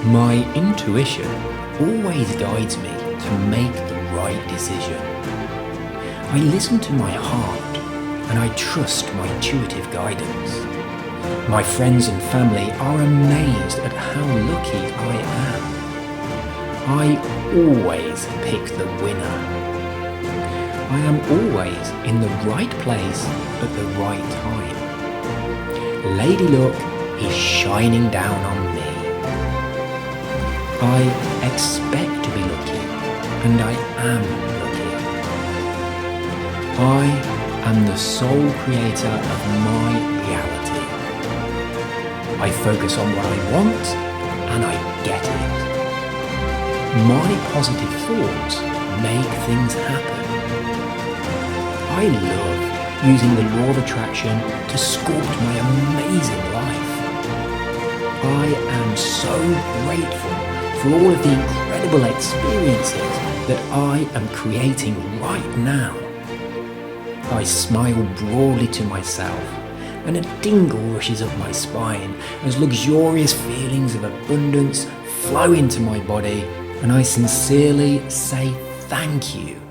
My intuition always guides me to make the right decision. I listen to my heart and I trust my intuitive guidance. My friends and family are amazed at how lucky I am. I always pick the winner. I am always in the right place at the right time. Lady Luck is shining down on me. I expect to be lucky, and I am lucky. I am the sole creator of my reality. I focus on what I want, and I get it. My positive thoughts make things happen. I love using the law of attraction to sculpt my amazing life. I am so grateful for all of the incredible experiences that I am creating right now. I smile broadly to myself, and a tingle rushes up my spine as luxurious feelings of abundance flow into my body, and I sincerely say thank you